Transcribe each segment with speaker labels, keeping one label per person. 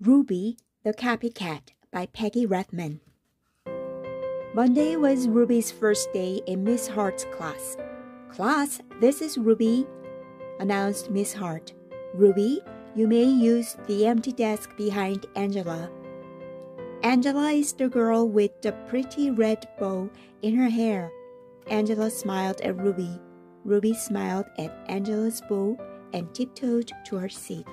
Speaker 1: Ruby, the Copycat by Peggy Rathmann. Monday was Ruby's first day in Miss Hart's class. "Class, this is Ruby," announced Miss Hart. "Ruby, you may use the empty desk behind Angela." Angela is the girl with the pretty red bow in her hair. Angela smiled at Ruby. Ruby smiled at Angela's bow and tiptoed to her seat.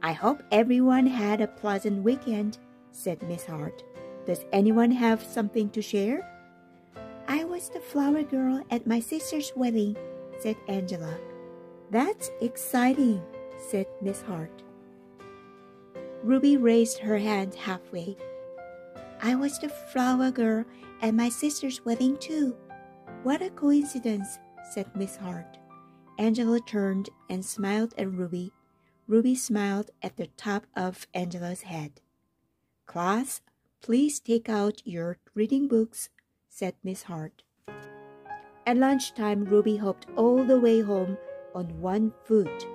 Speaker 1: "I hope everyone had a pleasant weekend," said Miss Hart. "Does anyone have something to share?" "I was the flower girl at my sister's wedding," said Angela. "That's exciting," said Miss Hart. Ruby raised her hand halfway. "I was the flower girl at my sister's wedding too." "What a coincidence," said Miss Hart. Angela turned and smiled at Ruby. Ruby smiled at the top of Angela's head. "Class, please take out your reading books," said Miss Hart. At lunchtime, Ruby hopped all the way home on one foot.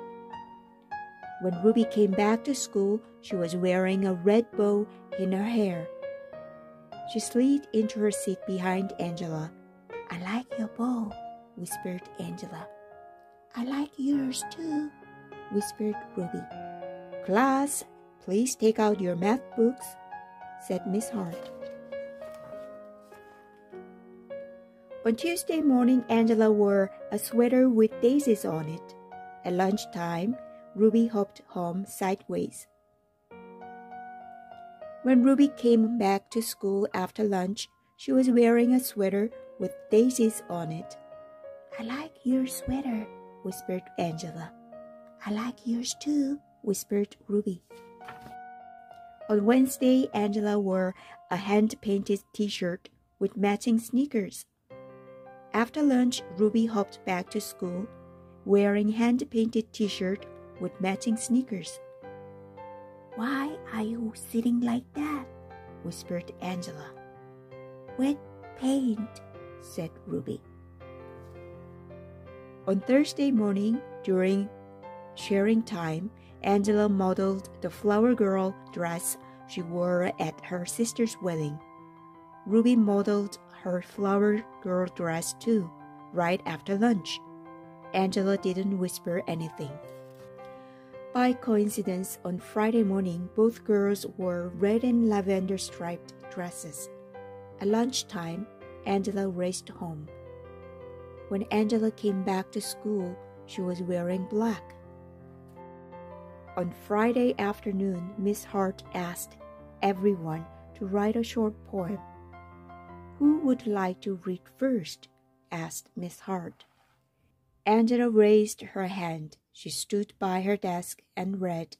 Speaker 1: When Ruby came back to school, she was wearing a red bow in her hair. She slid into her seat behind Angela. "I like your bow," whispered Angela. "I like yours too," whispered Ruby. "Class, please take out your math books," said Miss Hart. On Tuesday morning, Angela wore a sweater with daisies on it. At lunchtime, Ruby hopped home sideways. When Ruby came back to school after lunch, she was wearing a sweater with daisies on it. "I like your sweater," whispered Angela. "I like yours too," whispered Ruby. On Wednesday, Angela wore a hand-painted t-shirt with matching sneakers. After lunch, Ruby hopped back to school, wearing hand-painted t-shirt with matching sneakers. "Why are you sitting like that?" whispered Angela. "Wet paint," said Ruby. On Thursday morning, during sharing time, Angela modeled the flower girl dress she wore at her sister's wedding. Ruby modeled her flower girl dress too, right after lunch. Angela didn't whisper anything. By coincidence, on Friday morning, both girls wore red and lavender striped dresses. At lunchtime, Angela raced home. When Angela came back to school, she was wearing black. On Friday afternoon, Miss Hart asked everyone to write a short poem. "Who would like to read first?" asked Miss Hart. Angela raised her hand. She stood by her desk and read,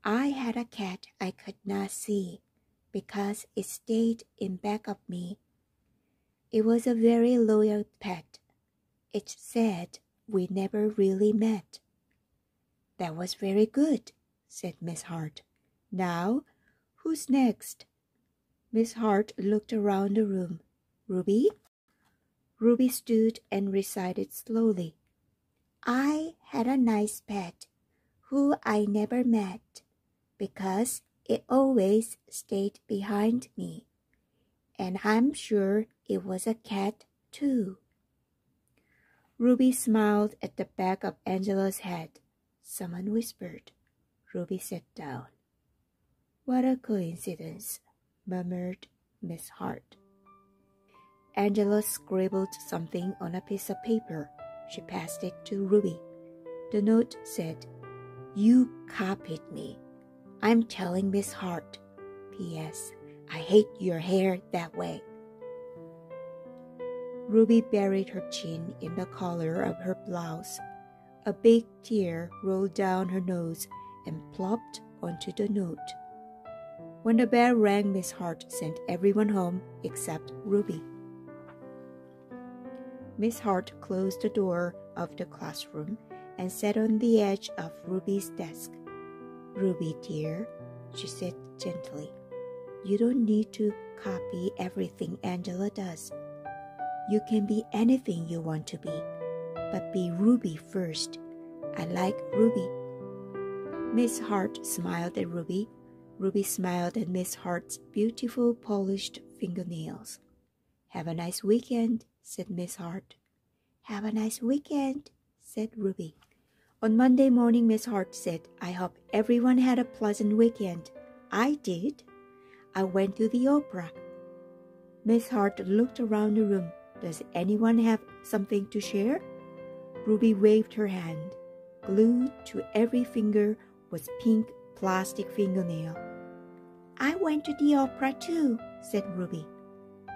Speaker 1: "I had a cat I could not see because it stayed in back of me. It was a very loyal pet. It said we never really met." "That was very good," said Miss Hart. "Now, who's next?" Miss Hart looked around the room. "Ruby?" Ruby stood and recited slowly. "I had a nice pet who I never met because it always stayed behind me. And I'm sure it was a cat too." Ruby smiled at the back of Angela's head. Someone whispered. Ruby sat down. "What a coincidence," murmured Miss Hart. Angela scribbled something on a piece of paper. She passed it to Ruby. The note said, "You copied me. I'm telling Miss Hart. P.S. I hate your hair that way." Ruby buried her chin in the collar of her blouse. A big tear rolled down her nose and plopped onto the note. When the bell rang, Miss Hart sent everyone home except Ruby. Miss Hart closed the door of the classroom and sat on the edge of Ruby's desk. "Ruby, dear," she said gently, "you don't need to copy everything Angela does. You can be anything you want to be, but be Ruby first. I like Ruby." Miss Hart smiled at Ruby. Ruby smiled at Miss Hart's beautiful polished fingernails. "Have a nice weekend," said Miss Hart. "Have a nice weekend," said Ruby. On Monday morning, Miss Hart said, "I hope everyone had a pleasant weekend. I did. I went to the opera." Miss Hart looked around the room. "Does anyone have something to share?" Ruby waved her hand. Glued to every finger was pink plastic fingernail. "I went to the opera too," said Ruby.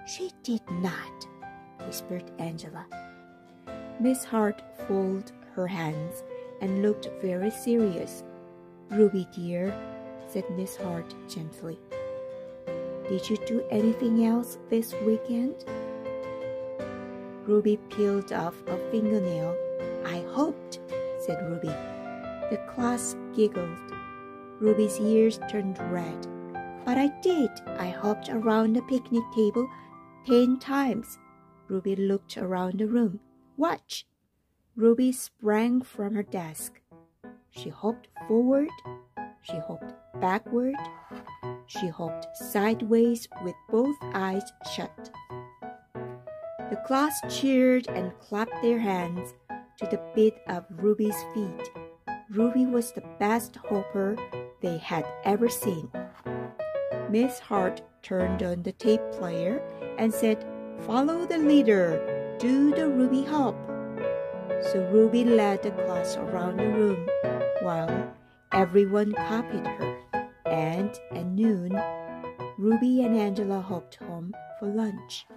Speaker 1: "She did not," whispered Angela. Miss Hart folded her hands and looked very serious. "Ruby dear," said Miss Hart gently, "did you do anything else this weekend?" Ruby peeled off a fingernail. "I hoped," said Ruby. The class giggled. Ruby's ears turned red. "But I did. I hopped around the picnic table 10 times. Ruby looked around the room. "Watch!" Ruby sprang from her desk. She hopped forward. She hopped backward. She hopped sideways with both eyes shut. The class cheered and clapped their hands to the beat of Ruby's feet. Ruby was the best hopper they had ever seen. Miss Hart turned on the tape player and said, "Follow the leader. Do the Ruby hop." So Ruby led the class around the room while everyone copied her. And at noon, Ruby and Angela hopped home for lunch.